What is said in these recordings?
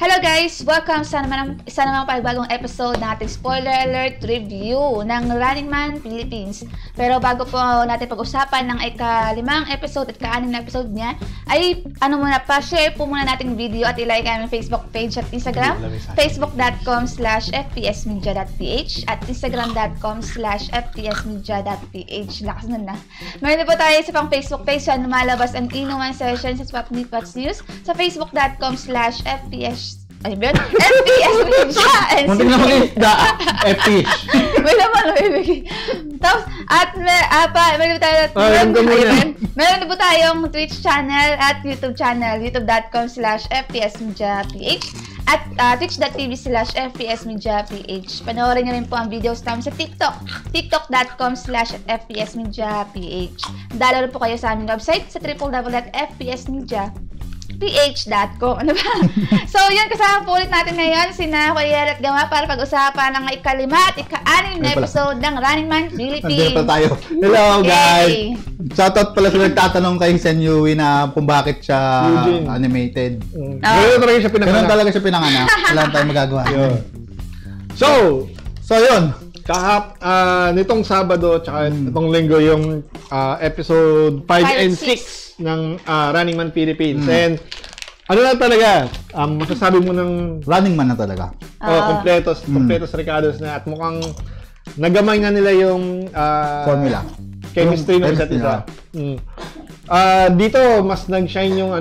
Hello guys! Welcome sa namang panibagong episode ng ating spoiler alert review ng Running Man Philippines. Pero bago po natin pag-usapan ng ika-5 episode at ka-6 na episode niya, ay pa-share po muna nating video at ilike aming Facebook page at Instagram, facebook.com/fpsmedia.ph at instagram.com/fpsmedia.ph. Lakas nun na. Meron po tayo sa pang Facebook page na lumalabas ang inuman session sa Swap What's News sa facebook.com/fps ay, ba? FPS Media. Muntik na mag-isda. FPS. May naman, may. Tapos, at meron po tayong Twitch channel at YouTube channel, youtube.com/fpsmediaph at twitch.tv/fpsmediaph. Panoorin niyo rin po ang videos namin sa TikTok, tiktok.com/fpsmediaph. Dalo rin po kayo sa aming website sa www.fpsmediaph.com. Ano ba? So, yun, kasama po ulit natin ngayon sina Kuya at Gama para pag-usapan ng ika-5 at ika-6 na episode ng Running Man Philippines. Nandito pa tayo. Hello, guys! Shoutout pala sa nagtatanong kay Sen Yui na kung bakit siya animated. Ganun talaga siya pinanganak. Wala tayong magagawa. So, yun. Nitong Sabado tsaka itong Linggo yung episode 5 and 6 ng Running Man Philippines. And ano na talaga, masasabi mo ng Running Man na talaga. Kompletos recados na at mukhang nagamay na nila yung formula. Chemistry ng isa't isa. Dito mas nag-shine yung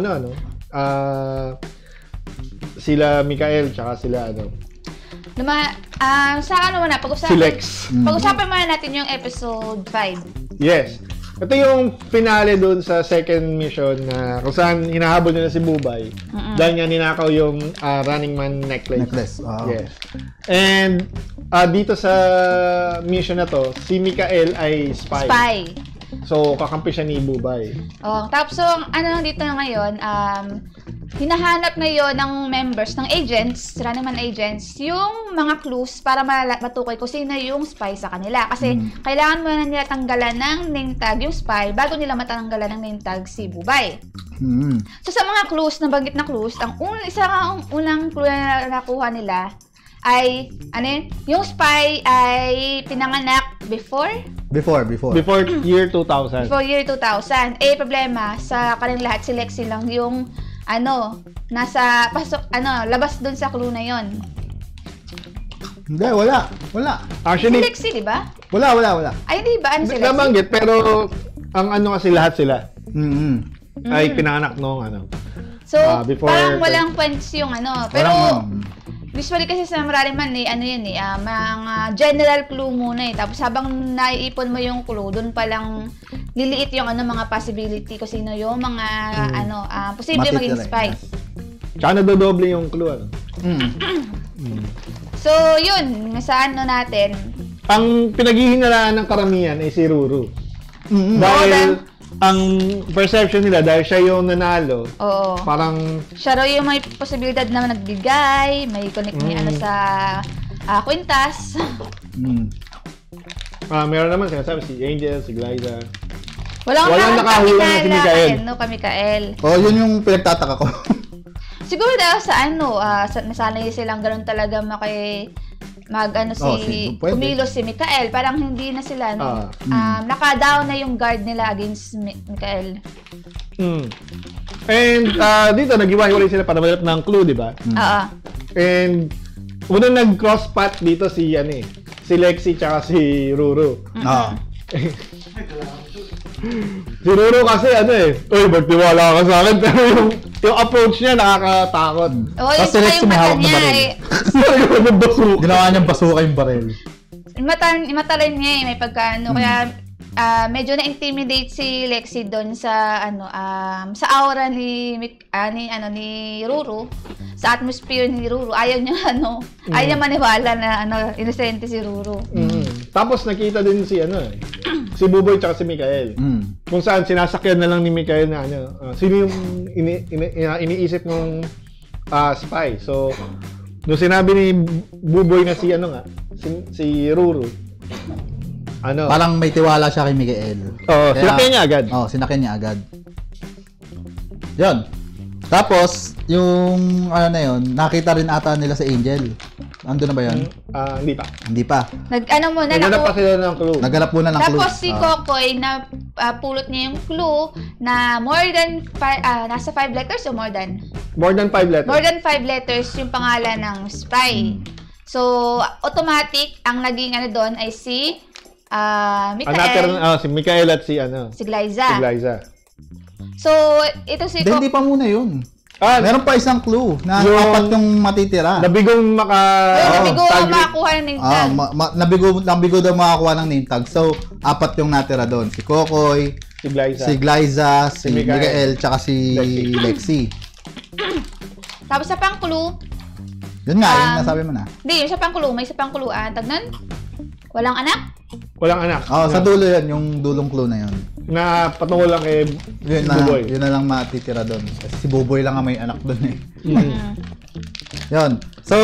sila Mikael tsaka sila sa pag-usapan. Si Lex. Pag-usapan muna natin yung episode 5. Yes. Ito yung finale doon sa second mission na kung saan hinahabol nila si Bubay. Dahil nga ninakaw yung Running Man necklace. Yes. And dito sa mission na to, si Mikael ay spy. So, kakampi siya ni Bubay. Tapos, dito na ngayon, hinahanap ngayon ng members, ng agents, Running Man agents, yung mga clues para matukoy kung sino yung spy sa kanila. Kasi, kailangan muna nila tanggalan ng name tag yung spy bago nila matanggalan ng name tag si Bubay. So, sa mga clues, nabanggit na clues, ang unang clue na nakuha nila ay, yung spy ay pinanganak before year 2000. Before year 2000. Problema, sa kanilang lahat, si Lexi lang yung, nasa, labas dun sa clue na yon. Hindi, wala. Actually, si Lexi, di ba? Wala. Ay, di ba? Si Lexi? Nabanggit, pero, ang kasi lahat sila. Ay pinanganak noong So, before, parang walang points yung pero, usually kasi sa Running Man mga general clue muna Tapos habang naiipon mo yung clue, doon pa lang liliit yung mga possibility kung sino yung mga posible maging spy. Tsaka nadodoble yung clue So, yun, sa natin. Ang pinaghihinalaan ng karamihan ay si Ruru. Dahil ang perception nila, dahil siya yung nanalo, parang siya raw yung may posibilidad na nagbigay, may connect sa kwintas. Meron naman sinasabi si Angel, si Glyza. Walang nakahula na si Mikael. Mikael. Yun yung pinagtataka ko. Siguro dahil sa nasanay silang ganun talaga kumilos si Mikael. Parang hindi na sila, naka-down na yung guard nila against Mikael. And dito, nag-iwahiwalay sila para malap ng clue, di ba? And unang nag-cross path dito si Lexi tsaka si Ruru. Si Ruru kasi ba't tiwala ka sa akin? Pero yung approach niya nakakatakot. Tapos si Lexi may hawak na baril. Ginawa niyang basuka yung baril. Imatalin niya may pagkaano. Kaya medyo na-intimidate si Lexi doon sa sa aura ni Ruru, sa atmosphere ni Ruru. Ayaw niya ayaw niya maniwala na inosente si Ruru. Tapos nakita din si si Buboy tsaka si Mikael. Kung saan sinasakyan na lang ni Mikael na sino yung iniisip mong spy. So nung sinabi ni Buboy na si Ruru, parang may tiwala siya kay Mikael. Sinakyan niya agad. Sinakyan niya agad. Yun. Tapos, yung ano na yun, nakita rin ata nila sa Angel. Ando na ba yun? Hindi pa. Hindi pa. Naghanap pa sila ng clue. Naghanap muna ng clue. Tapos si Kokoy, na pulot niya yung clue na nasa 5 letters o more than? More than 5 letters. More than 5 letters yung pangalan ng spy. So, automatic, ang naging doon ay si Mikael. Si Mikael at si Glyza. So, ito si Hindi pa muna yun. Meron pa isang clue na apat yung matitira. Nabigong nabigo makakuha ng name tag. Nabigo daw makakuha ng name tag. So, apat yung natira doon. Si Kokoy, si Glyza, si Mikael, tsaka si Lexi. Tapos sa pang clue, yun nga, yung nasabi mo na. Hindi, yung sa pang clue, may isa pang clue. Tag nun? Walang anak? Walang anak. Sa dulo yan, yung dulong clue na yun. Na patungkol lang kay Buboy. Yun na lang matitira doon. Si Buboy lang ang may anak doon eh. Yun. So,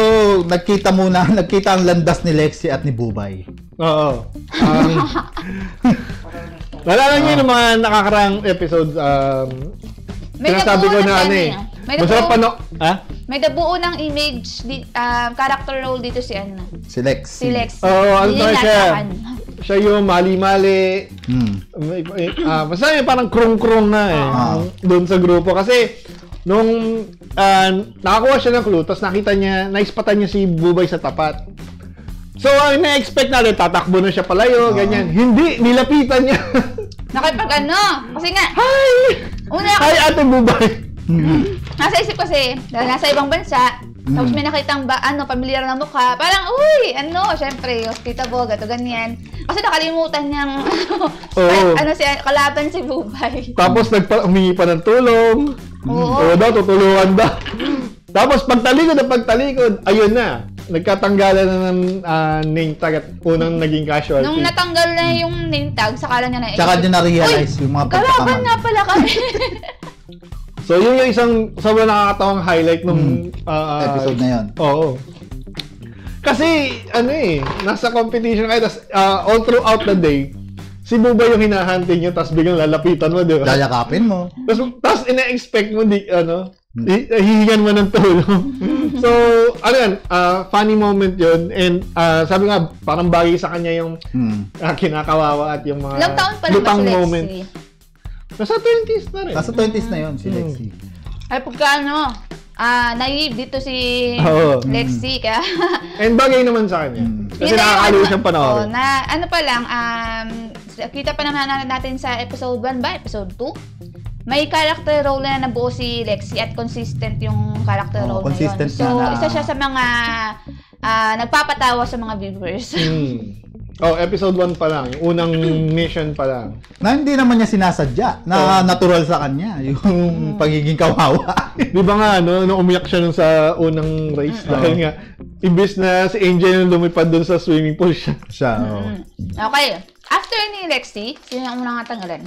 nagkita ang landas ni Lexi at ni Bubay. Oo. Nalala niyo yung mga nakakaraang episodes, sinasabi ko na may nabuo ng image, character role dito si Si Lexi. Si Lexi. Siya yung mali-mali. Basta yung parang krong-krong na doon sa grupo. Kasi, nung nakakuha siya ng clue, tapos naispatan niya si Bubay sa tapat. So, ang na-expect natin, tatakbo na siya palayo, ganyan. Hindi, nilapitan niya. Nakipag kasi nga, Hi! Hi, Ate Bubay! Nasa isip kasi, dahil nasa ibang bansa, tapos may nakitang pamilyar na mukha, parang, syempre, Tita Boga, ganyan. Kasi nakalimutan niyang, kalaban si Bubay. Tapos humingi pa ng tulong. Oo daw, tutulungan daw. Tapos pagtalikod, ayun na. Nagkatanggalan na ng name tag at unang naging casualty. Nung natanggal na yung name tag, saka niya na-exit. Tsaka niya na-realize yung mga pagkakamali. Kalaban nga pala kami. So, yun yung isang sobrang nakakatawang highlight nung episode na yun. Oo. Kasi, nasa competition kayo, tas all throughout the day, si Bubay yung hinahunting nyo, tas biglang lalapitan mo, di ba? Lalakapin mo. Tas ina-expect mo, hihingan mo ng tulong. So, funny moment yun. And sabi nga, parang bagay sa kanya yung kinakawawa at yung mga ilang taon pa naman si Lexi? Nasa 20s na rin. Nasa 20s na yun, si Lexi. Ay, pagka naive dito si Lexi. Kaya and bagay naman sa kanya. Kasi nakakaliw siyang panoorin. Kita pa naman natin sa episode 1 ba? Episode 2? May character role na nabuo si Lexi at consistent yung character role na yun. So, isa siya sa mga nagpapatawa sa mga viewers. Episode 1 pa lang. Yung unang mission pa lang. Na hindi naman niya sinasadya. Na natural sa kanya. Yung pagiging kawawa. Di ba nga, nung umiyak siya sa unang race. Dahil nga, imbis na si Angel yung lumipad dun sa swimming pool siya. Okay. After ni Lexi, sino yung unang tanggalan?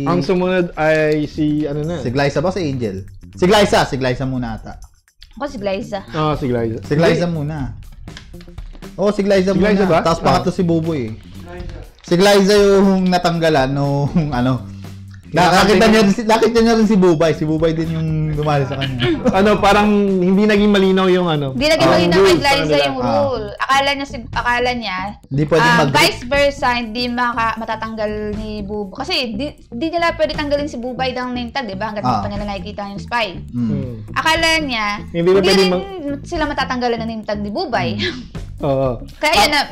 Ang sumunod ay si Si Glyza ba si Angel? Si Glyza muna ata. Ako si Glyza. Si Glyza. Si Glyza muna. Si Glyza muna. Ba? Tapos pangatlo si Buboy. Si Glyza yung natanggalan nung nakita niya rin si Bubay. Si Bubay din yung dumali sa kanya. Parang hindi naging malinaw yung Hindi naging malinaw kay Glyza yung rule. Akala niya, hindi pwedeng vice versa, hindi matatanggal ni Bubay. Kasi di nila pwede tanggalin si Bubay ng name tag, di ba? Hanggat pa nila nakikita yung spy. Akala niya, hindi rin sila matatanggalan ng name tag ni Bubay. Kaya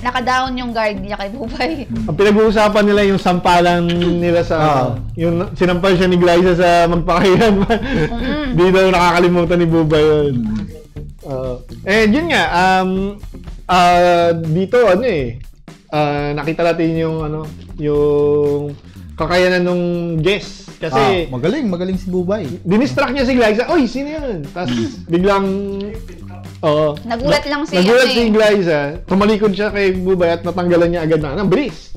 naka-down yung guard niya kay Bubay. Ang pinag-uusapan nila yung sampalan nila sa yung sinampal siya ni Glyza sa magpakayan. Di daw nakakalimutan ni Bubay yun. Yun nga, dito nakita natin yung kakayanan ng guest. Kasi magaling si Bubay. Dinistract niya si Glyza. Oy, sino yun? Tapos biglang nagulat lang si Glyza. Tumalikod siya kay Bubay at natanggalan niya agad na. Ang bilis.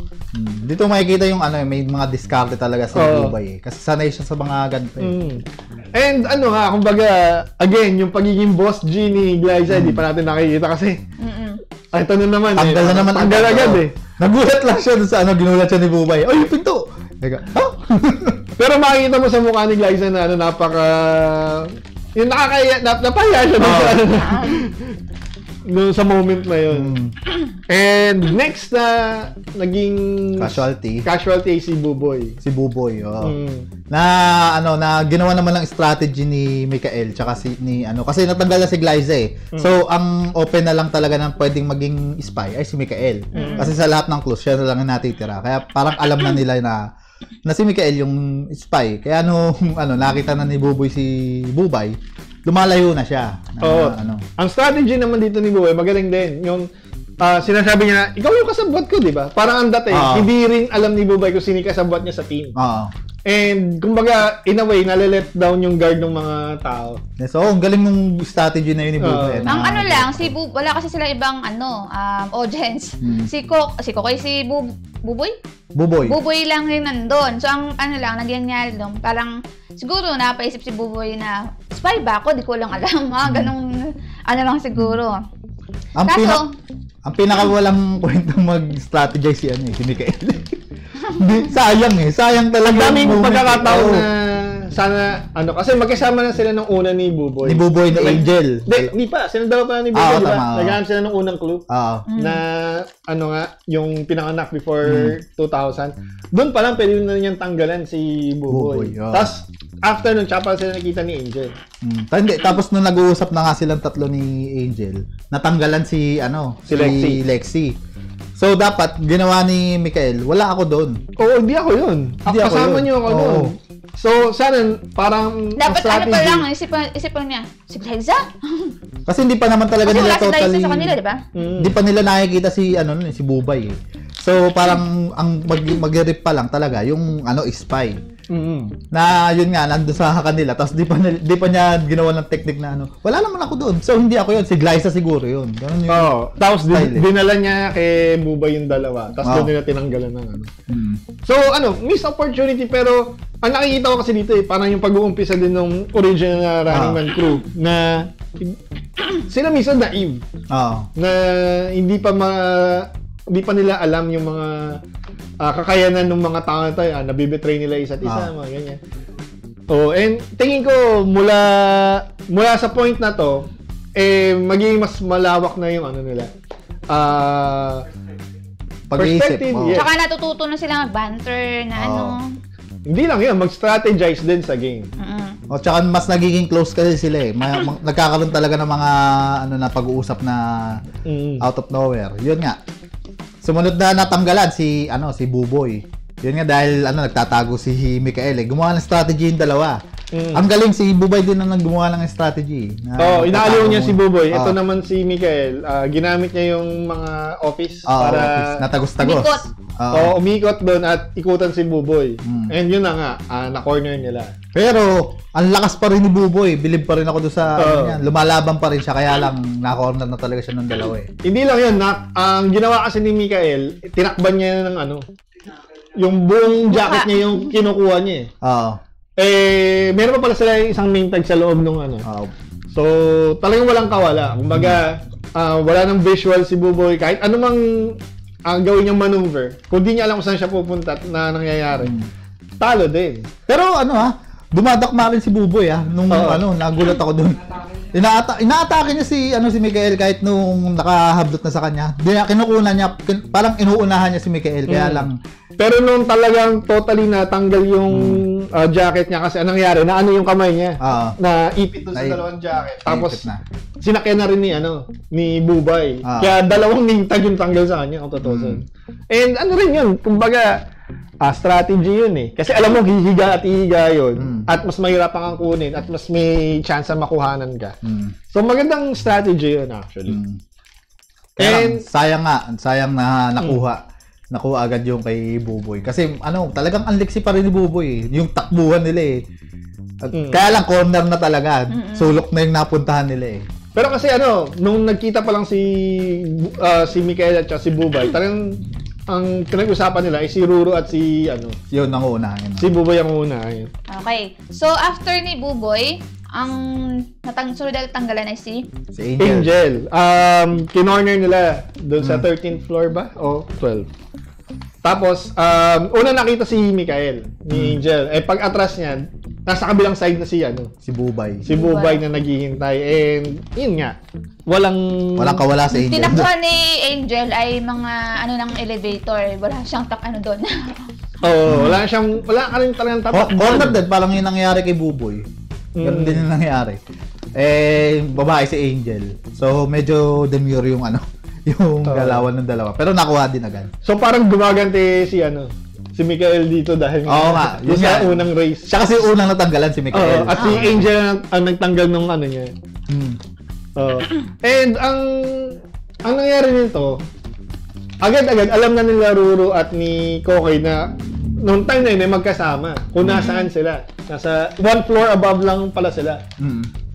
Dito makikita yung may mga diskarte talaga si Bubay. Kasi sanay siya sa mga ganito. And kumbaga, again, yung pagiging boss G ni Glyza, hindi pa natin nakikita kasi. Ito na naman Tanggal agad eh. Nagulat lang siya dun sa ginulat siya ni Bubay. Oy, yung pinto! Pero makikita mo sa mukha ni Glyza na napaka... Yung napahiya siya doon sa moment na yun. And next na naging casualty si Buboy. Si Buboy, na ginawa naman ng strategy ni Mikael tsaka kasi natanggal na si Glyza eh. So ang open na lang talaga ng pwedeng maging spy ay si Mikael. Kasi sa lahat ng clues siya na lang ang natitira. Kaya parang alam na nila na si Mikael yung spy. Kaya nakita na ni Buboy si Bubay, lumalayo na siya. Ang strategy naman dito ni Buboy, magaling din. Yung sinasabi niya na, ikaw yung kasabwat ko, di ba? Parang ang dati, hindi rin alam ni Buboy kung sino kasabwat niya sa team. And, kumbaga, in a way, nalilet down yung guard ng mga tao. Yes, ang galing ng strategy na yun ni Buboy. Ang lang, wala kasi sila ibang, audience. Si Kokoy, si Buboy? Buboy lang rin nandun. So, ang nangyayari doon, parang, siguro napaisip si Buboy na, spy ba ako? Di ko lang alam, ganong, lang siguro. Ang pinakawalang kwentang mag-strategize si Mikael. Sayang talaga. Ang daming pagkakataon na sana, kasi magkasama na sila nung una ni Buboy. Ni Buboy na Angel. Hindi pa. Sinundawa pa ni Buboy, di ba? Naghahanap sila nung unang clue. Na, yung pinanganak before 2000. Doon pa lang, pwede na niyang tanggalan si Buboy. Tapos, after nun, tsaka sila nakita ni Angel. Tapos nung nag-uusap na nga silang tatlo ni Angel, natanggalan si Lexi. So, dapat, ginawa ni Mikael, wala ako doon. Oo, hindi ako yun. Kasama niyo ako doon. So, sana, parang dapat strategy. Isipan niya, si Glyza? Kasi hindi pa naman talaga nila totally... sa kanila, di ba? Hindi pa nila nakikita si Bubay eh. So, parang, ang mag-rip pa lang talaga, yung spy. Na yun nga nandun sa kanila tapos di pa niya ginawa ng technique na wala naman ako doon, so hindi ako yun, si Glyza siguro yun, ganun yung tapos dinala niya kay Bubay yung dalawa tapos doon nila tinanggalan ng so missed opportunity. Pero ang nakikita ko kasi dito parang yung pag-uumpisa din ng original na Running Man crew na sila minsan naive na hindi pa nila alam yung mga kakayanan ng mga tao na tayo, nabibetray nila isa't isa, mga ganyan. And tingin ko mula sa point na to, magiging mas malawak na yung nila. Pag-iisip. Yes. Tsaka natututo na sila mag-banter na Hindi lang yun, mag-strategize din sa game. Tsaka mas nagiging close kasi sila eh. Nagkakaroon talaga ng mga na pag-uusap na out of nowhere. Yun nga. Sumunod na natanggalan si Buboy. Yun nga dahil nagtatago si Mikael eh. Gumawa ng strategy yung dalawa. Ang galing si Buboy din na gumawa ng strategy. Inaaliw niya si Buboy. Ito naman si Mikael, ginamit niya yung mga office para office. Natagos-tagos. Umikot doon at ikutan si Buboy. And yun na nga, na-corner nila. Pero, ang lakas pa rin ni Buboy. Believe pa rin ako doon sa lumalaban pa rin siya, kaya lang na-corner na talaga siya ng dalawa eh. Hindi lang yun, ang ginawa kasi ni Mikael, tinakban niya ng yung buong jacket niya yung kinukuha niya eh. Meron pa pala sila isang main tag sa loob nung So, talagang walang kawala. Kumbaga, wala nang visual si Buboy. Kahit anumang gawin niyang maneuver, kung di niya alam kung saan siya pupunta at na nangyayari, talo din. Pero dumadakma rin si Buboy nung nagulat ako doon. Inaatake niya si Mikael kahit nung nakahablot na sa kanya. Kinukunan niya, parang inuunahan niya si Mikael kaya lang. Pero nung talagang totally natanggal yung jacket niya kasi anong nangyari, na yung kamay niya, na ipit doon sa dalawang jacket. Tapos sinakyan na rin ni Bubay. Kaya dalawang ningtag yung tanggal sa kanya, ang totoo. And rin yun, kumbaga, strategy yun eh. Kasi alam mo, hihiga at ihiga yun. At mas mahirap kang kunin at mas may chance na makuhanan ka. So magandang strategy yun actually. And sayang na nakuha agad yung kay Buboy. Kasi talagang anliksi pa rin ni Buboy eh. Yung takbuhan nila eh. Kaya lang corner na talaga. Sulok na yung napuntahan nila eh. Pero kasi nung nagkita pa lang si Mikael at si Bubay, talagang ang pinag-usapan nila ay si Ruro at si yun ang uunahin. Si Buboy ang uunahin. Okay. So after ni Buboy, ang sunod na tanggalan ay si Angel. Kinorner nila doon sa 13th floor ba? O 12? Tapos, una nakita si Mikael, ni Angel. Pag atras niya, nasa kabilang side na si Bubay. Si Bubay na naghihintay. And, yun nga, walang kawala sa Angel. Tinakbuhan ni Angel ay mga, ng elevator. Wala siyang doon. wala ka rin talagang tatak. Corner dead, parang yung nangyari kay Buboy. Ganun din yung nangyari. Babae si Angel. So, medyo demure yung yung galawan ng dalawa. Pero nakuha din agad. So parang gumaganti si Mikael dito dahil yun sa unang race. Siya kasi unang natanggalan si Mikael. At si Angel ang nagtanggal nung niya. And ang nangyari nito, agad-agad alam na nila Ruru at ni Kokoy na nung time na yun ay magkasama kung nasaan sila. Nasa one floor above lang pala sila.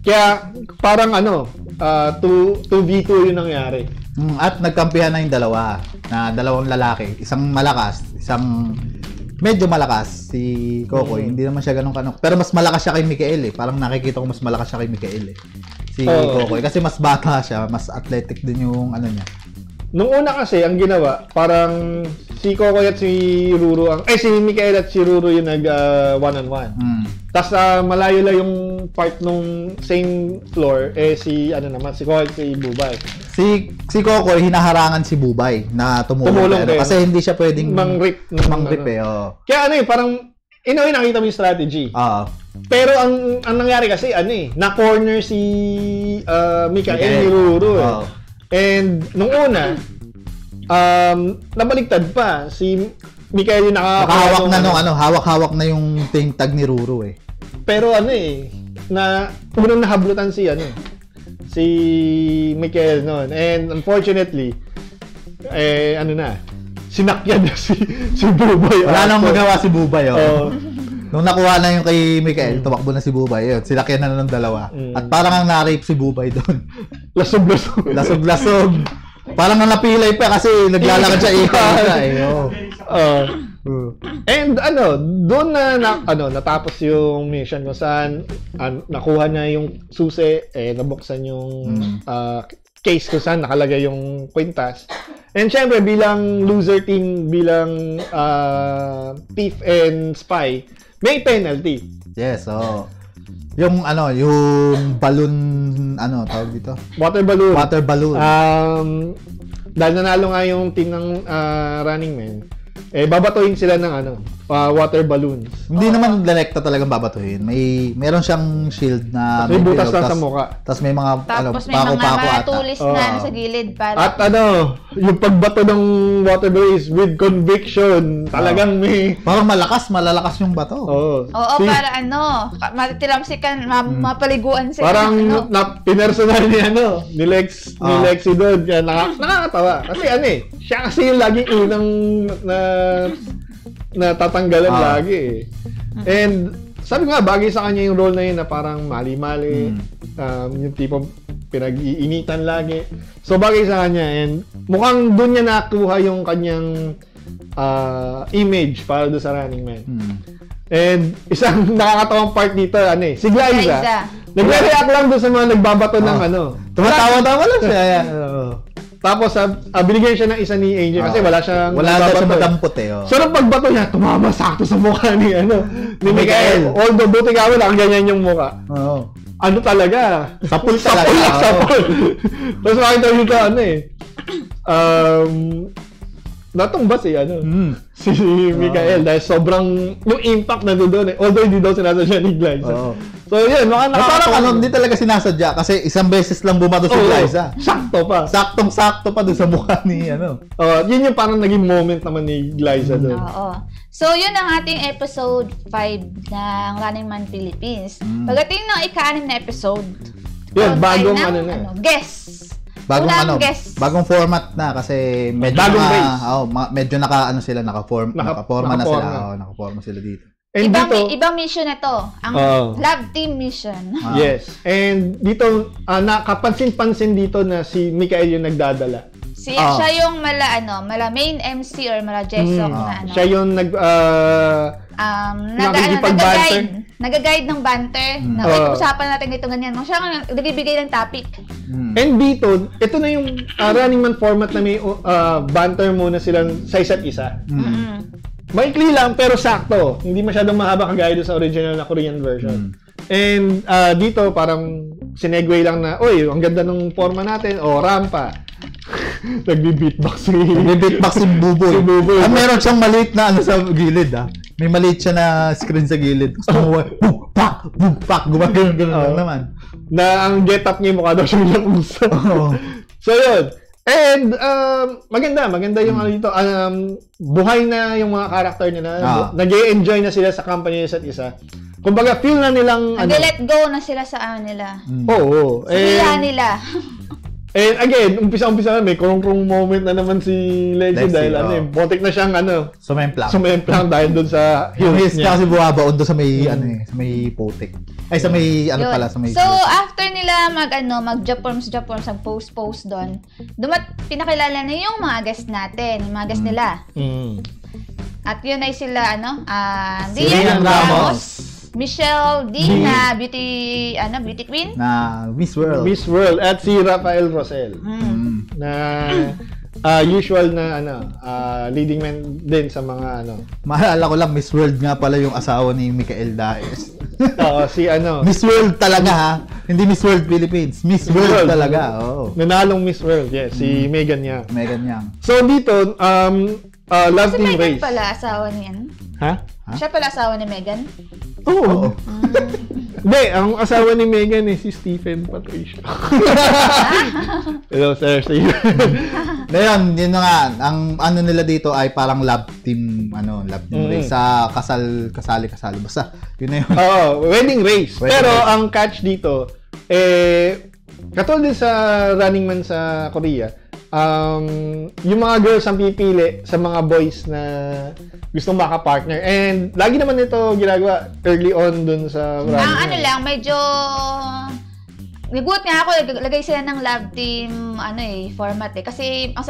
Kaya parang 2v2 yung nangyari. At nagkampihan na yung dalawang lalaki. Isang malakas, isang medyo malakas si Kokoy. Hindi naman siya ganun kanok. Pero mas malakas siya kay Mikael Parang nakikita ko mas malakas siya kay Mikael Si Kokoy. Kasi mas bata siya, mas athletic din yung niya. Nung una kasi, ang ginawa, parang si Kokoy at si Ruru, si Mikael at si Ruru yung nag one-on-one. Tapos malayo lang yung part nung same floor, si Kokoy at si Bubay. Si Kokoy, hinaharangan si Bubay na tumulong. Kasi hindi siya pwedeng mang-rip. Kaya parang, nakita mo yung strategy. Pero ang nangyari kasi, na-corner si Mikael ni Ruru. And nung una, nabaligtad pa si Mikael yung hawak-hawak na yung tag ni Ruru Pero na unang nahablutan si Mikael noon. And unfortunately, sinakyan na si Bubay. Wala nang magawa si Bubay. Nung nakuha na yung kay Mikael, tumakbo na si Bubay. Sinakyan na ng dalawa. At parang ang na-rape si Bubay doon. Lasog-lasog. Parang napilay pa kasi naglalakad siya And doon na natapos yung mission kung saan nakuha niya yung susi, nabuksan yung case kung saan nakalagay yung kwintas. And syempre bilang loser team, bilang thief and spy, may penalty. Yes, yung balloon, tawag dito? Water balloon. Dahil nanalo nga yung team ng Running Man, babatuhin sila ng water balloons. Hindi naman direkta talagang babatuhin. Meron siyang shield na may butas na sa mukha. Tapos may mga tapos may mga tulis na sa gilid para. At yung pagbato ng water balloon is with conviction. Talagang may parang malalakas yung bato. Para matiramsikan, mapaliguan sila. Parang pinersonal ni Lexi doon. Kaya nakakatawa. Kasi siya kasi yung laging unang na tatanggalan lagi And sabi nga, bagay sa kanya yung role na yun na parang mali-mali, yung tipong pinag-iinitan lagi. So bagay sa kanya and mukhang doon niya nakuha yung kanyang image para doon sa Running Man. And isang nakakatawang part dito, si Glyza. Nagre-react lang doon sa mga nagbabato ng Tumatawa-tawa lang siya. Tapos, binigyan siya ng isa ni Angel kasi wala siyang madampot So, nung pagbato niya, tumama sakto sa mukha ni Mikael. Although, buti nga wala, ang ganyan yung mukha. Talaga? Sapul talaga. Sapul. Tapos, makita dito, natumba si Mikael dahil sobrang yung impact na doon although hindi daw sinasadya ni Glyza. So yun, parang hindi talaga sinasadya kasi isang beses lang bumato si Glyza. Sakto pa. Saktong-sakto pa doon sa mukha ni yun yung parang naging moment naman ni Glyza doon. So yun ang ating episode 5 ng Running Man Philippines. Pagdating ng ika-6 na episode, yun, bagong guest. Bagong format na kasi medyo medyo nakaforma sila dito. And ibang mission na to, ang Love Team Mission. Yes. And dito nakapansin-pansin dito na si Mikael yung nagdadala. Siya yung mala main MC or mala Jessok na Siya yung nag-guide nag-guide ng banter na usapan natin dito ganyan. Siya ang nagbibigay ng topic. And dito, ito na yung Running Man format na may banter muna silang sa isa't isa. Maikli lang pero sakto. Hindi masyadong mahaba kagaya doon sa original na Korean version. And dito parang sinegway lang na, oy, ang ganda ng forma natin. Rampa. Nagbi-beatbox si Buboy. Meron siyang maliit na sa gilid May maliit siya na screen sa gilid. Bumpak, gumagano naman. Na ang get up niya mukha daw siya nilang uso. So yun. And maganda yung dito. Buhay na yung mga character nila. Nag-e-enjoy na sila sa company isa't isa. Kumbaga feel na nilang let go na sila sa nila. Oo. Sa nila. And again, umpisa na may kurong moment na naman si Lexie dahil botik na siyang sumemplang dahil doon sa heels niya. Kasi buwabaon doon sa may sa may putik. Ay sa may sa may. So after nila mag-Japorms post doon. Pinakilala na yung mga guest natin, yung mga guest nila. At yun ay sila Rian Ramos, Michelle D na beauty queen na Miss World at si Rafael Rosel na usual na leading man din sa mga Maalala ko lang Miss World nga pala yung asawa ni Michael Daes. Si Miss World talaga hindi Miss World Philippines, Miss World talaga. Nanalong Miss World, yes, si Megan Yang. So dito love team race. Si Megan pala asawa niyan. Siya pala asawa ni Megan? Oo. Hindi, ang asawa ni Megan si Stephen Patricia. Hello, Sir Stephen. Ngayon, yun nga, ang nila dito ay parang love team race sa kasali. Basta, yun na yun. Wedding race. Pero ang catch dito, katulad din sa Running Man sa Korea, yung mga girls ang pipili sa mga boys na gustong maka-partner. And lagi naman ito ginagawa early on dun sa Running Man. Medyo nagulat nga ako, lagay sila ng love team format kasi ang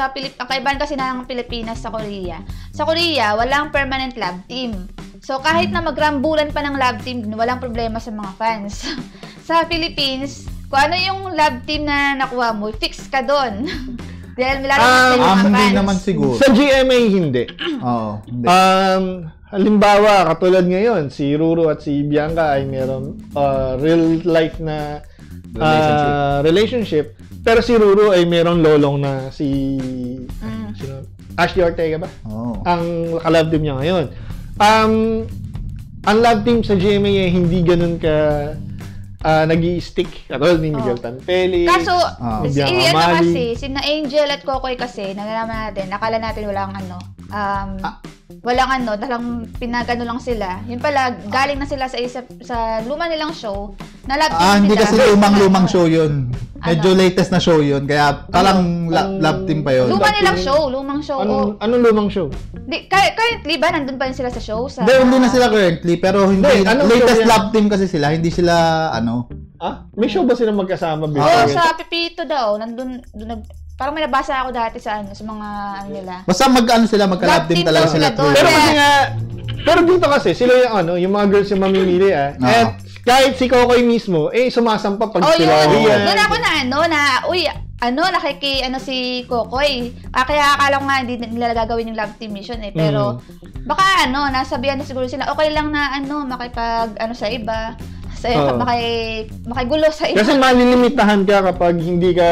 kaibahan kasi ng Pilipinas sa Korea. Sa Korea, walang permanent love team. So kahit na magrambulan pa ng love team, walang problema sa mga fans. Sa Philippines, kung ano yung love team na nakuha mo, fix ka doon. Dahil hindi naman siguro. Sa GMA, hindi. Hindi. Halimbawa, katulad ngayon, si Ruru at si Bianca ay meron real life na relationship. Pero si Ruru ay meron lolong na si Ashley Ortega ba? Ang ka-love team niya ngayon. Ang love team sa GMA ay hindi ganun ka nag-i-stick. Katulad ni Miguel Tanpeli. Kaso, kasi, sina Angel at Kokoy kasi, nalalaman natin, nakala natin walang talang pinagano lang sila. Yun pala, galing na sila sa luma nilang show. Hindi kasi lumang show yun. Medyo latest na show yun. Kaya talang love team pa yun. Lumang show. Anong lumang show? Currently ba, nandun pa rin sila sa show? Hindi na sila currently. Pero hindi, latest love team kasi sila. Hindi sila, May show ba sila magkasama? Sa Pipito daw. Nandun, parang may nabasa ako dati sa mga nila. Basta magka-love team talaga sila. Pero kasi nga, dito kasi, sila yung mga girls yung mamimili At kahit si Kokoy mismo, sumasampa pag sila. Doon ako si Kokoy. Kaya akala ko nga hindi nila gagawin yung love team mission pero baka nasabihan na siguro sila okay lang na makipag sa iba. Makigulo sa iba. Kasi malilimitahan ka kapag hindi ka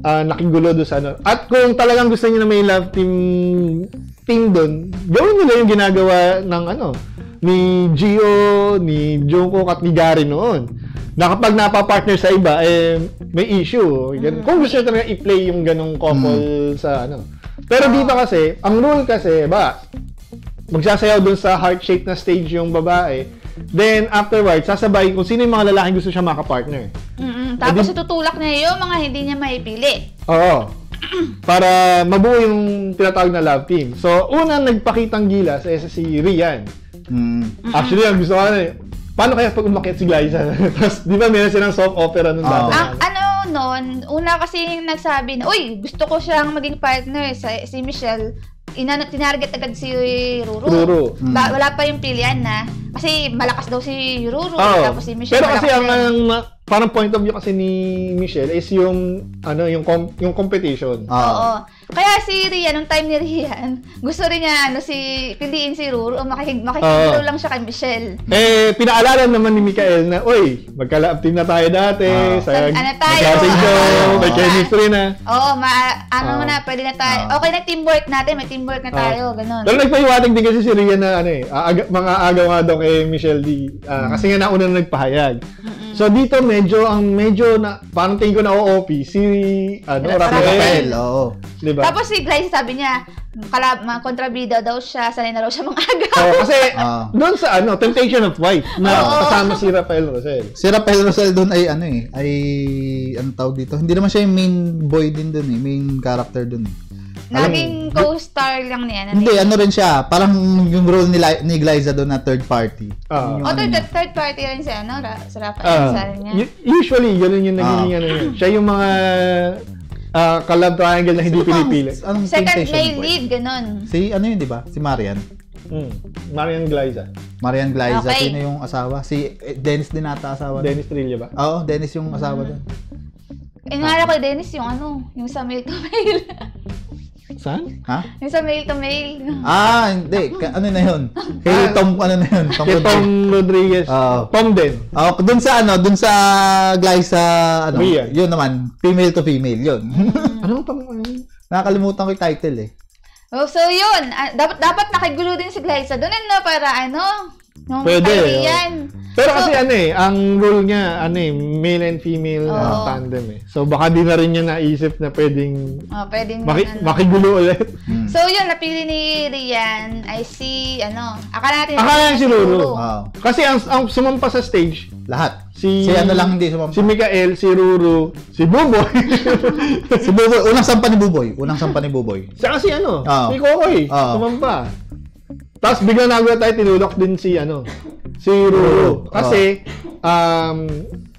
nakigulo doon sa At kung talagang gusto niyo na may love team doon, gawin nila yung ginagawa ng ni Gio, ni Jungkook at ni Gary noon. Na kapag napapartner sa iba, may issue. Kung gusto nyo talaga i-play yung ganong couple sa Pero dito kasi, ang rule kasi, magsasayaw dun sa heart-shaped na stage yung babae. Then, afterwards, sasabay kung sino yung mga lalaking gusto siya makapartner. Tapos itutulak niya yung mga hindi niya maipili. Oo. Para mabuo yung tinatawag na love team. So, unang nagpakitang gilas ay si Rian. Actually, ang gusto ko paano kaya pag umakyat si Glyza? Tapos, di ba meron silang soft opera nun dati? Una kasi nagsabi na, uy, gusto ko siyang maging partner si Michelle. tinarget agad si Ruru. Wala pa yung pilihan na, kasi malakas daw si Ruru, tapos si Michelle. Pero kasi ang parang point of view kasi ni Michelle is yung competition. Oo. Kaya si Rian, nung time ni Rian, gusto rin niya piliin si Ruru o makikilaro lang siya kay Michelle. Pinaalala naman ni Mikael na, oy, magka-lab team na tayo dati. May chemistry na. Oo, pwede na tayo. Okay na teamwork natin, may teamwork na tayo, ganun. Pero nagpahiwatig din kasi si Rian na mga agaw nga daw kay Michelle D. Kasi nga nauna na nagpahayag. So dito medyo na parang tingin ko na OOP si Rafael. Oo. Diba? Tapos si Glyce sabi niya, kontrabida daw siya, sanay na raw siya mga agaw. Kasi doon sa Temptation of Wife na kasama si Rafael Rosel. Si Rafael Rosel doon ay tawag dito. Hindi naman siya yung main boy din doon main character doon. Naging co-star lang niya. Hindi, rin siya. Parang yung role ni Glyza doon na third party. Third party rin siya, sa Rafael niya. Usually, gano'n yung naging siya yung mga ka-love triangle na hindi pinipili. Second male lead, gano'n. Si yun, di ba? Si Marian. Marian Glyza. Marian Glyza. Okay. Sino yung asawa? Si Dennis din ata asawa. Dennis Trillo ba? Oo, Dennis yung asawa doon. Naalala ko Dennis yung yung sa male to male. Saan? Ha? Yung sa male to male. Hindi. Ano na yun? Kay Tom, ano na yun? Tom Rodriguez. Tom din. Dun sa Glyza, yun naman, female to female, yun. Nakakalimutan ko yung title So yun, dapat nakigulo din si Glyza doon, para pwede. Pero kasi ang role niya, male and female tandem So baka di na rin niya naisip na pwedeng makigulo ulit. So yun, napili ni Rian ay si, akala natin si Ruru. Kasi ang sumampa sa stage, lahat. Si lang hindi sumampa. Si Mikael, si Ruru, si Buboy. Si Buboy, unang sampa ni Buboy. Saka si si Kokoy, sumampa. Tapos bigla nagulat tayo, tinulok din si Ruru. Kasi,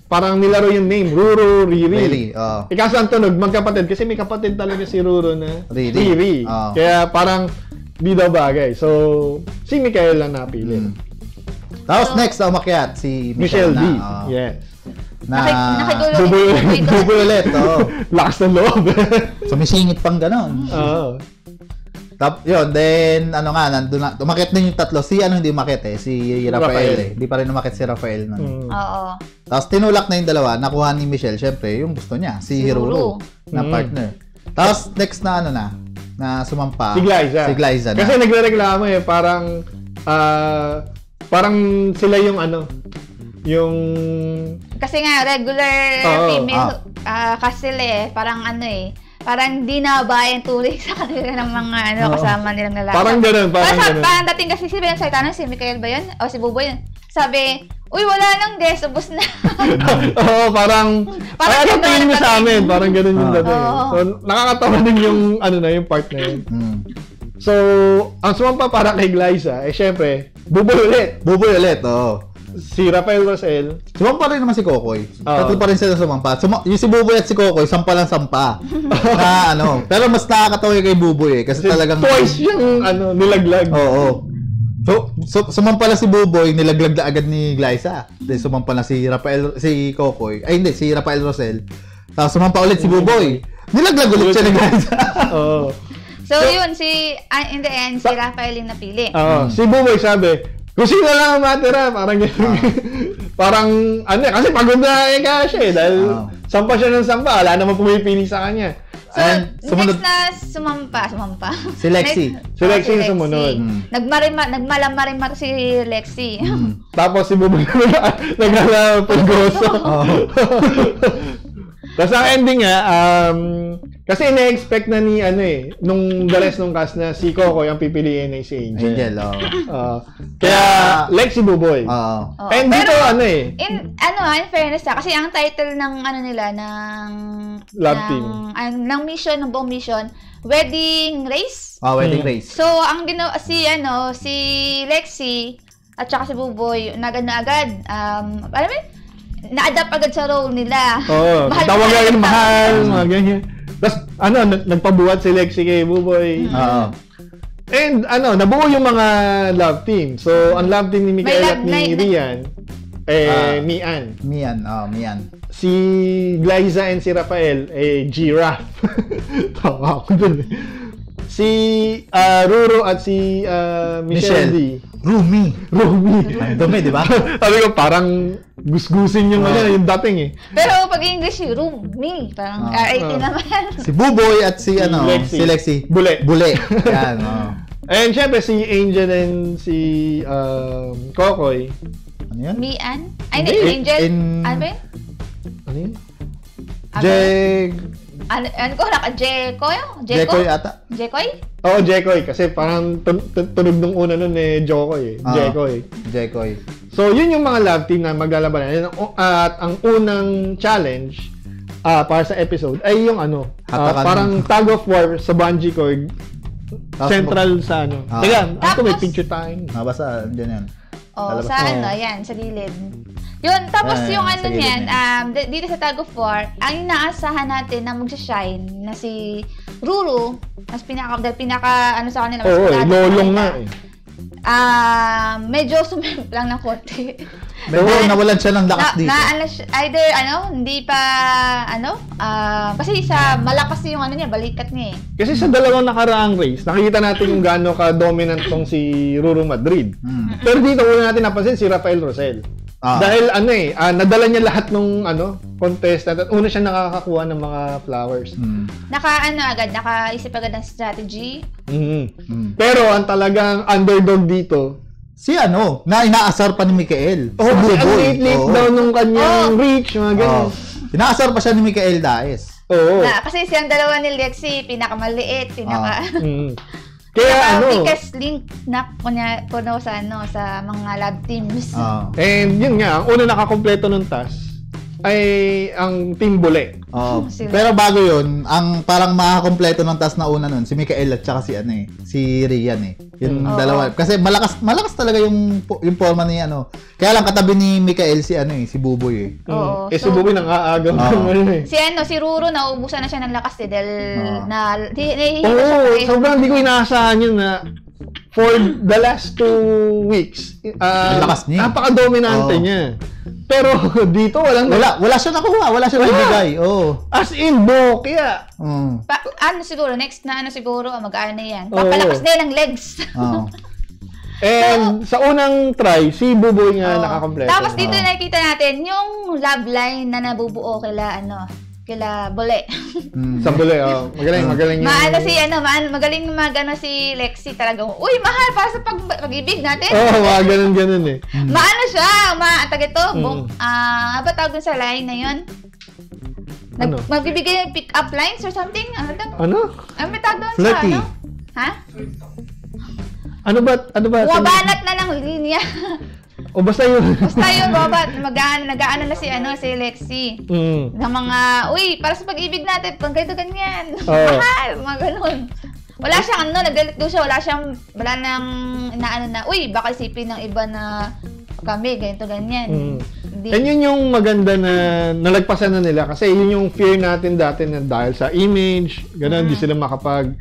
parang nilaro yung name, Ruru, Riri. Ikaso ang tunog, magkapatid. Kasi may kapatid talaga si Ruru na Riri. Kaya parang di daw bagay. So, si Mikael lang napili. Tapos next, umakyat si Michelle D. Yes. Buboy ulit. Lakas ng loob. Sumisingit pang ganon. Yun, then, nandun na, umakit din yung tatlo. Hindi umakit si Rafael Hindi pa rin umakit si Rafael nun. Oo. Tapos tinulak na yung dalawa, nakuha ni Michelle, syempre, yung gusto niya, si Ruru na partner. Tapos next na na sumampa. Si Glyza na. Kasi nagrereklamo parang sila yung yung... Kasi nga, regular female kasi parang parang di na bayan tuloy sa kanila ng mga kasama nilang lalaki. Parang ganun. Parang dating kasi si Mikael ba yun? O si Buboy yun? Sabi, uy, wala nang guest, ubos na. Parang tingin mo sa amin. Parang ganun yung dating. So, nakakatawa din yung, yung part na yun. So, ang sumampa para kay Glyza, syempre, Buboy ulit, si Rafael Rosel. Sumampa rin naman si Kokoy. Tatlo pa rin sila sumampa. Yung si Buboy at si Kokoy, sampa lang sampa. Pero mas nakakatawa kay Buboy kasi talagang... Twice yung nilaglag. Oo. So, sumampa na si Buboy, nilaglag na agad ni Glyza. Then sumampa na si Kokoy. Ay, hindi, si Rafael Rosel. Tapos sumampa ulit si Buboy. Nilaglag ulit siya ni Glyza. So, yun, in the end, si Rafael yung napili. Si Buboy sabi, kung sino lang ang matira, parang gano'n. Parang, kasi pagod na siya dahil sampa siya ng sampa, wala naman pumipili sa kanya. So, next na sumampa. Si Lexi. Si Lexi yung sumunod. Nagmalamarimat si Lexi. Tapos si Buboy naglalapaggoso. Tapos ang ending kasi ina-expect na ni nung the rest nung cast na si Kokoy ang pipiliin ay si Angel. Kaya Lexi Buboy. And dito in fairness kasi ang title ng nila ng Love Team. Ng mission, ng buong mission, Wedding Race. Wedding Race. So ang ginawa si Lexi at saka si Buboy agad na-adapt agad sa role nila. Tawagan mahal, mga ganyan. Tapos, nagpabuhat si Lexi kay Buboy. And nabuo yung mga love team. So, ang love team ni Mikael at ni Rian, Mian. Mian. Si Glyza and si Rafael, Giraffe. Tawa ako dun. Si Ruro at si Michelle D. Rumi. Ang dumi, di ba? Sabi ko, parang gusgusin yung yung dating eh. Pero pag English, Rumi. Parang R18 naman. Si Buboy at si Lexi. Bule. Yan, And syempre, si Angel and si Kokoy. Ano yan? Mian? Ay, hindi. Angel. Ano ba yun? Ano yun? Ano ko? Jekoy? Jekoy ata. Jekoy? Oo, Jekoy. Kasi parang tunog nung una nun Jokoy. Jekoy. So, yun yung mga love team na maglalaban. At ang unang challenge para sa episode ay yung parang tug of war sa bungee cord. Central sa Teka, ako may picture time. Basta, dyan yan. Yan, sa gilid. Yun, tapos yung niyan, dito sa tug of war, ang inaasahan natin na magsha-shine na si Ruru, mas pinaka sa kanila, mas lolong na medyo sumemplang ng konti. Medyo nawalan siya ng lakas dito. Either, hindi pa, kasi sa malakas yung niya, balikat niya eh. Kasi sa dalawang nakaraang race, nakikita natin yung gaano ka-dominant tong si Ruru Madrid. Pero dito, una natin napansin si Rafael Rosel. Dahil nadala niya lahat nung contestant at una siya nakakakuha ng mga flowers. Nakaisip agad ng strategy. Pero ang talagang underdog dito, si na inaasar pa ni Mikael. Kasi ang late daw nung kanyang reach, mga ganun. Inaasar pa siya ni Mikael Daes. Kasi siyang dalawa ni Lexi, pinakamaliit, Kaya biggest link na puno sa mga lab teams. And yun nga, ang una nakakompleto ng task ay ang Team Bule. Pero bago yun, ang parang makakompleto ng task na una nun, si Mikael at saka si Rian Yung dalawa. Kasi malakas talaga yung forma ni Kaya lang katabi ni Mikael si Buboy si Buboy nang aagaw naman Si Ruro, naubusan na siya ng lakas dahil sobrang di ko inaasahan yun na for the last 2 weeks, lakas niya. Napaka-dominante niya. Pero dito wala siya nakuha, wala siya nabigay. As in kaya. Siguro next na siguro mag-aano yan. Papalakas na ng legs. And sa unang try, si Buboy nga nakakompleto. Tapos dito nakikita natin yung love line na nabubuo kila Bule. Sa Bule, magaling yun. Magaling si Lexi talaga. Uy, mahal para sa pag-ibig natin. Ganun eh. Siya, ba tawag dun sa line na yun? Magbibigay ng pick-up lines or something? May tawag dun Flirty. sa Ha? Ano ba? Bumabanat na ng linya. Basta yun. Nag-aano na si Lexi. Ng mga, para sa pag-ibig natin, pang ganyan. Mahal, mga ganun. Wala siyang nagalit doon siya, wala nang inaano na, baka isipin ng iba na kami, ganito, ganyan. And yun yung maganda na nalagpasan na nila kasi yun yung fear natin dati na dahil sa image, gano'n, di sila makapag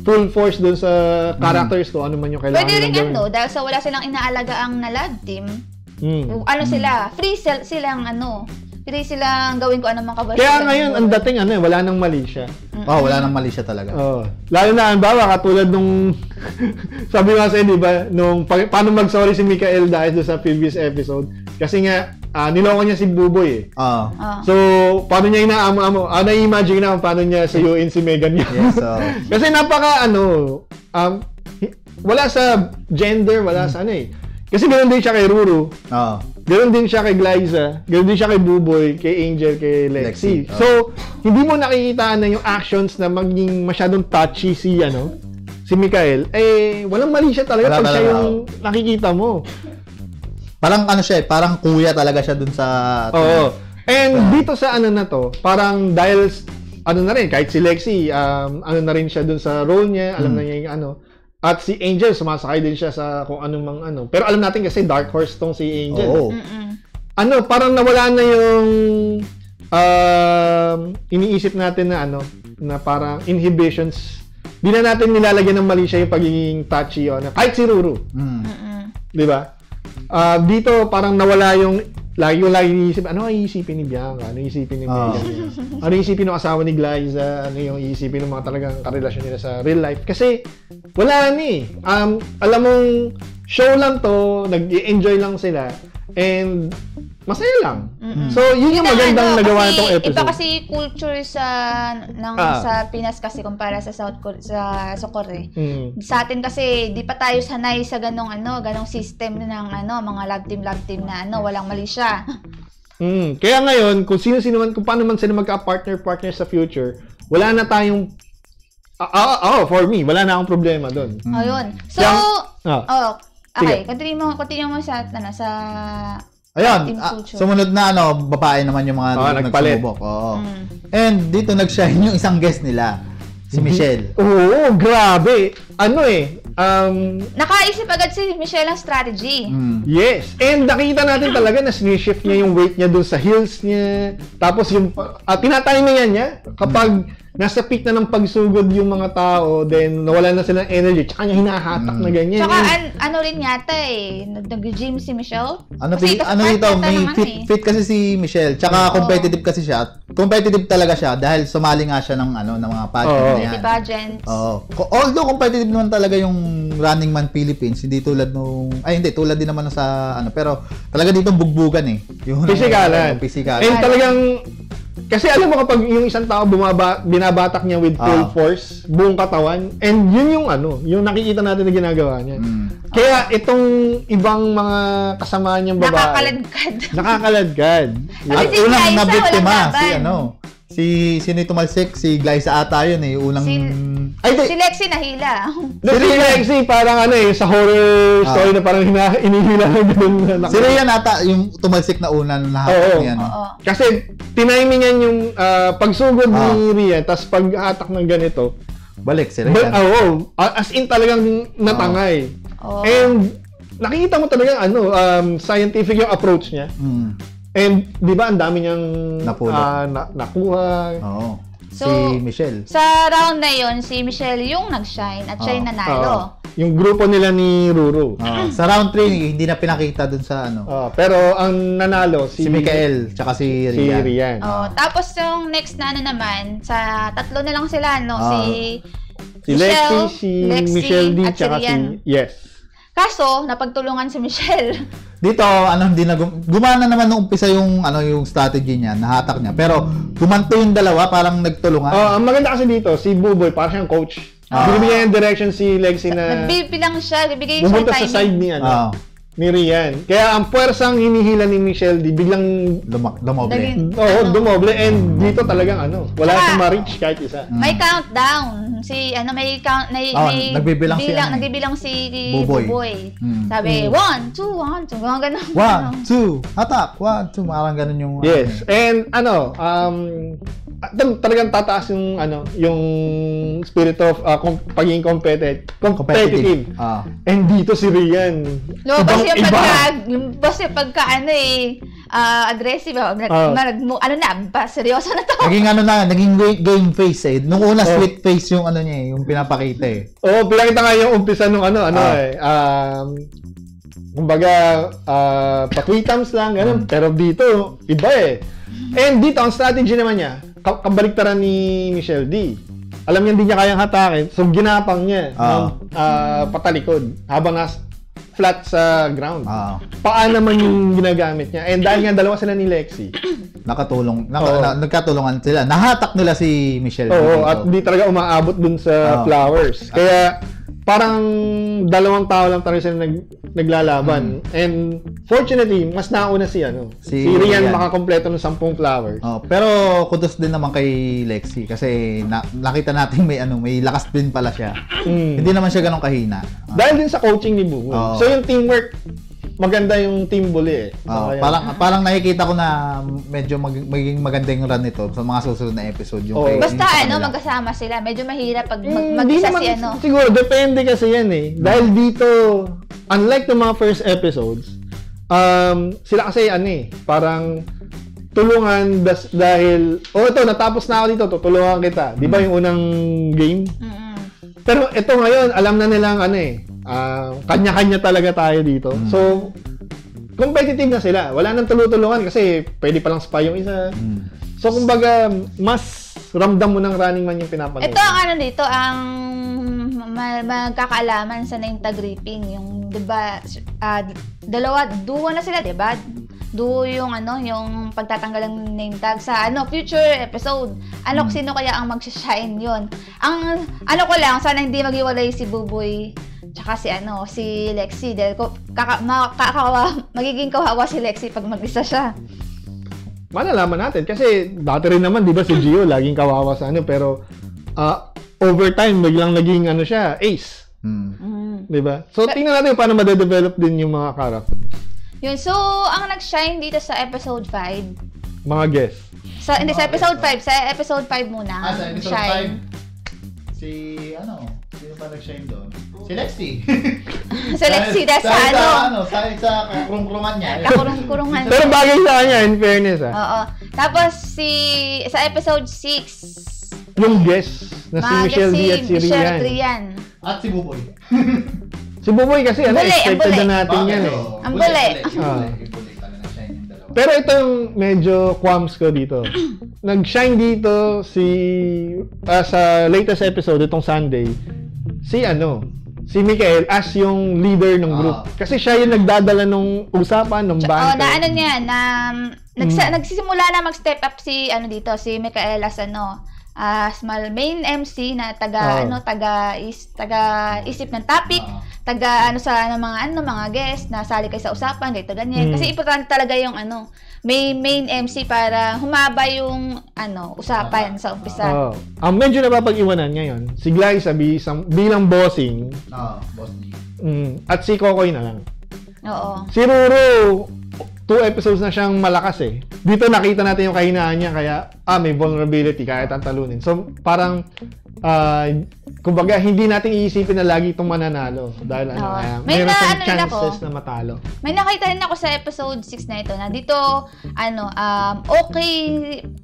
full force doon sa characters ko, ano man yung kailangan pwede rin dahil sa wala silang inaalagaang na lab team. Sila, free silang gawin ko anong mga kabasya. Kaya ngayon, ang dating wala nang mali siya. Wala nang mali siya talaga. Lalo na, katulad nung, sabi nga sa'yo, di ba, nung, paano mag-sorry si Mikael dahil doon sa previous episode. Kasi nga, niloko niya si Buboy So, paano niya inaamo-amo? Na-imagine na paano niya suyuin si Megan niya. Yes, kasi napaka, wala sa gender, wala sa Kasi ganoon din siya kay Ruru. Ganoon din siya kay Glyza. Ganoon din siya kay Buboy, kay Angel, kay Lexi. So, hindi mo nakikita na yung actions na maging masyadong touchy si Mikael. Walang mali siya talaga pag siya yung nakikita mo. Parang parang kuya talaga siya dun sa... And dito sa na to, parang dahil, na rin, kahit si Lexi, na rin siya dun sa role niya, alam na niya yung At si Angel, sumasakay din siya sa kung anong mga Pero alam natin kasi dark horse tong si Angel. Parang nawala na yung iniisip natin na na parang inhibitions di na natin nilalagyan ng mali siya yung pagiging touchy o kahit si Ruru. Di ba? Dito parang nawala yung lagi iisip, ano ang iisipin ni Bianca? Ano iisipin ni Megan? Ano iisipin ng asawa ni Glyza? Ano yung iisipin ng mga talagang karelasyon nila sa real life? Kasi wala ni. Alam mong show lang to, nag-enjoy lang sila, and masaya lang. So, yun yung magandang nagawa nitong episode. Iba kasi culture sa Pinas kasi kumpara sa South Korea, sa Korea. Sa atin kasi di pa tayo sanay sa ganong system ng mga love team na walang mali siya. Kaya ngayon, kung kung paano man sila magka-partner sa future, wala na tayong for me, wala na akong problema doon. Ayun. So, okay, continue mo sa ayun, sumunod na babae naman yung mga nagsumubok. And dito nag-shine yung isang guest nila, si Michelle. Oo, grabe. Nakaisip agad si Michelle ng strategy. Yes. And nakita natin talaga na sinishift niya yung weight niya dun sa heels niya. Tapos yung tinatimingan niya kapag nasa peak na ng pagsugod yung mga tao, then nawala na sila ng energy, tsaka niya hinahatak na ganyan. Tsaka rin yata nag-gym si Michelle. Dito, may fit kasi si Michelle, tsaka competitive kasi siya. Competitive talaga siya dahil sumali nga siya ng mga pageant na yan. Pageants. Although competitive naman talaga yung Running Man Philippines, hindi tulad tulad din naman sa pero talaga dito bugbugan yung pisikalan. And talagang kasi alam mo kapag yung isang tao binabatak niya with full force, buong katawan, and yun yung nakikita natin na ginagawa niya. Kaya itong ibang mga kasama niyang babae, nakakaladkad. At unang nabiktima si sino tumalsik? Si Glyza ata yun unang si Lexi nahila. Si Lexi parang sa horror story na parang inihila na gano'n. Si Rian ata yung tumalsik na una nahatak niya. Kasi tinimingan yung pagsugod ni Rian, tapos pag-atak ng ganito, balik si Rian. As in talagang natangay. And nakikita mo talagang scientific yung approach niya. And di ba ang dami niyang nakuha. So, si Michelle. Sa round na yon si Michelle yung nag-shine at siya yung nanalo. Yung grupo nila ni Ruru. Sa round 3 hindi na pinakita dun sa pero ang nanalo si Mikael tsaka si Rian. Tapos yung next na naman, sa tatlo na lang sila si Lexi, si Michelle D at si Rian. Yes. Kaso, napagtulungan si Michelle. Dito, hindi na gumana naman nung umpisa yung strategy niya, nahatak niya. Pero gumanto yung dalawa, parang nagtulungan. Ang maganda kasi dito, si Buboy, parang siyang coach. Binibigyan yung direction si Lexi na nagbibilang siya, bibigay siya pumunta sa side ni Rian. Kaya ang puwersang hinihila ni Michelle di biglang dumoble. Dumoble. And dito talagang wala siyang ma-reach kahit isa. May countdown. Nagbibilang si Buboy. Sabi, 1, 2, 1, 2, mga ganun. 1, 2, hatak, 1, 2, parang ganun yung yes. And talagang tataas yung spirit of pagiging competitive. And dito si Rian. Basta pagka aggressive seryoso na to. Naging game face nung una sweet face yung niya yung pinapakita pinakita nga yung umpisa nung kumbaga patwitams lang ganun, pero dito iba and dito ang strategy naman niya kabaliktaran ni Michelle D. Alam niya hindi niya kayang hatakin, so ginapang niya patalikod habang flat sa ground. Paano naman yung ginagamit niya? And dahil nga dalawa sila ni Lexi, nagkatulungan sila. Nahatak nila si Michelle. At hindi talaga umaabot dun sa flowers. Kaya parang dalawang tao lang talaga sila naglalaban. And fortunately, mas nauna si Rian makakompleto ng 10 flowers. Pero kudos din naman kay Lexi kasi nakita natin may lakas din pala siya. Hindi naman siya ganun kahina. Dahil din sa coaching ni Bubu. So yung teamwork, maganda yung team bully parang nakikita ko na medyo magiging maganda yung run nito sa mga susunod na episode yung basta magkasama sila, medyo mahirap pag mag-isa si siguro depende kasi yan dahil dito unlike the mga first episodes sila kasi parang tulungan dahil ito natapos na ako dito, tutulungan kita, di ba yung unang game? Pero ito ngayon, alam na nilang kanya-kanya talaga tayo dito. So, competitive na sila. Wala nang tulutulungan kasi pwede palang spy yung isa. So, kumbaga, mas ramdam mo ng Running Man yung pinapanood. Ito ang dito, ang magkakaalaman sa name tag ripping. Yung, di ba, duo na sila, di ba? Duo yung yung pagtatanggal ng name tag sa future episode. Sino kaya ang mag-shine yun? Ang ko lang, sana hindi maghiwalay si Buboy tsaka si Lexi dahil magiging kawawa si Lexi pag mag-isa siya. Malalaman natin kasi dati rin naman 'di ba si Gio laging kawawa sa pero over time biglang naging siya ace. 'Di ba? So tingnan natin paano ma-develop din yung mga characters. Yun, so ang nag-shine dito sa episode 5, mga guest. Sa episode 5, sa episode 5 muna. Sa episode 5. Sino pa nag-shine doon? Si Lexi. Si Lexi dahil sa kurung-kurungan niya. Kakurung-kurungan. Pero bagay sa kanya, in fairness Oo. Tapos sa episode 6, yung guest na si Michelle D at si Rian. At si Buboy. Si Buboy kasi expected na natin yan Ang bule. Pero ito yung medyo qualms ko dito. Nag-shine dito sa latest episode itong Sunday, si Mikael as yung leader ng group. Kasi siya yung nagdadala ng usapan, ng banter. Nagsisimula na mag-step up si Mikael as main MC na taga-isip ng topic, mga guest na sali kayo sa usapan, ganito ganyan. Kasi importante talaga yung may main MC para humaba yung usapan sa umpisa. Ang medyo napapag-iwanan ngayon, si Glyza bilang bossing. Bossing. At si Kokoy na lang. Oo. Si Ruru 2 episodes na siyang malakas Dito nakita natin yung kahinaan niya kaya may vulnerability kahit ang talunin. So parang kumbaga hindi natin iisipin na lagi itong mananalo dahil mayroon siyang chances na matalo. May nakita rin ako sa episode 6 na ito na dito okay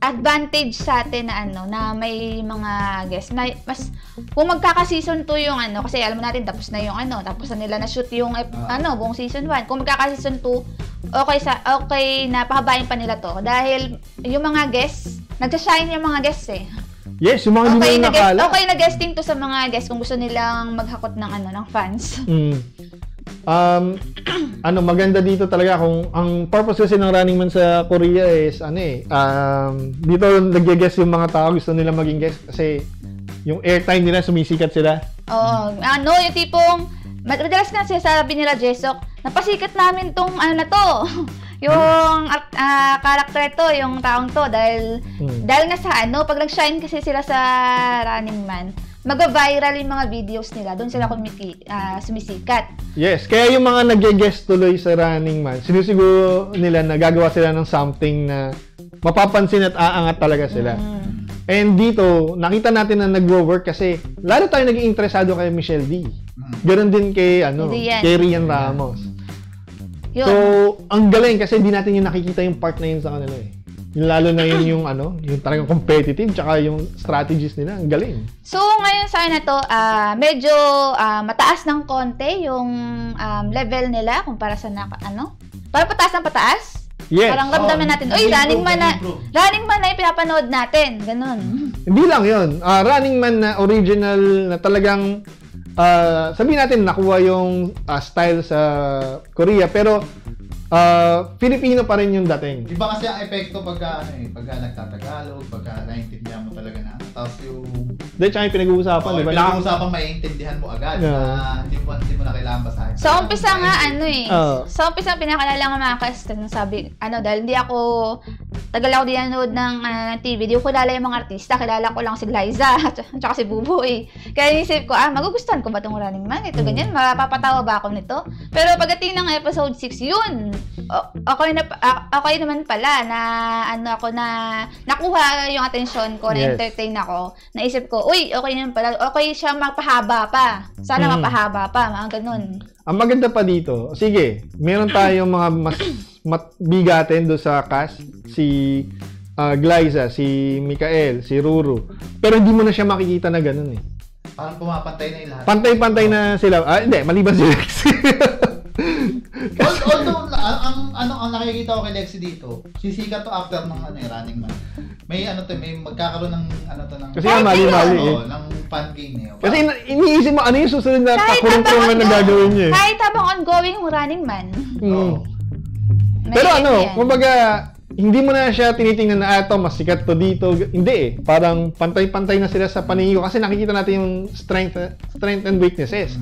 advantage sa atin na may mga guests. Mas kung magkaka-season 2 yung kasi alam natin tapos na yung tapos na nila na shoot yung buong season 1. Kung magkaka-season 2 okay na pahabain pa nila to dahil yung mga guests nagsa-shine yung mga guests Yes, yung mga hindi nakala. Okay na guesting to sa mga guests kung gusto nilang maghakot ng fans. Maganda dito talaga kung ang purpose kasi ng Running Man sa Korea is dito nag-guest yung mga tao gusto nila maging guest kasi yung airtime nila sumisikat sila. Oo, yung tipong madalas nga sinasabi nila Jesok, napasikat namin tong yung character to, yung taong to dahil nga sa pag nag-shine kasi sila sa Running Man, mag-viral yung mga videos nila, doon sila sumisikat. Yes, kaya yung mga nag-guest tuloy sa Running Man, sinusiguro nila na gagawa sila ng something na mapapansin at aangat talaga sila. And dito, nakita natin na nag-work kasi lalo tayo naging interesado kay Michelle D. Ganon din kay Rian Ramos. Yun. So, ang galing kasi hindi natin yung nakikita yung part na yun sa kanila Yung lalo na yun yung yung talagang competitive tsaka yung strategies nila, ang galing. So, ngayon sa akin na to, medyo mataas ng konti yung level nila kumpara sa para pataas ng pataas. Yes. Parang ramdaman natin, Running Man na yung pinapanood natin. Ganun. Hindi lang yun. Running Man na original na talagang sabihin natin nakuha yung style sa Korea pero Filipino pa rin yung dating. Iba kasi ang epekto pagka nagtatagalog, pagka naiintindihan mo talaga na. Tapos yung tsaka yung pinag-uusapan, di ba? Pinag-uusapan maiintindihan mo agad na hindi mo na kailangan basahin. Sa umpisa nga sa umpisa pinakalala nga mga cast sabi dahil hindi ako tagal ako dinanood ng TV, di ko kilala yung mga artista, kilala ko lang si Glyza at saka si Buboy. Kaya inisip ko, magugustuhan ko ba itong Running Man? Ito ganyan, mapapatawa ba ako nito? Pero pagdating ng episode 6, yun, okay naman pala na nakuha yung atensyon ko, na-entertain ako. Naisip ko, okay naman pala, okay siya mapahaba pa. Sana mapahaba pa, mga ganun. Ang maganda pa dito, sige, meron tayong mga mas bigatin doon sa cast, si Glyza, si Mikael, si Ruru. Pero hindi mo na siya makikita na ganun Parang pumapantay na yung lahat. Pantay-pantay na sila. Hindi, maliban si Lexi. Although, ang nakikita ko kay Lexi dito, sisika to after ng Running Man. May magkakaroon ng kasi mali-mali ng fun game eh. Kasi iniisip mo, ano yung susunod na kakulong-kulungan na gagawin niya eh. Kahit habang ongoing yung Running Man. Pero kumbaga, hindi mo na siya tinitingnan na ito, mas sikat to dito. Hindi eh. Parang pantay-pantay na sila sa paningin ko kasi nakikita natin yung strength and weaknesses.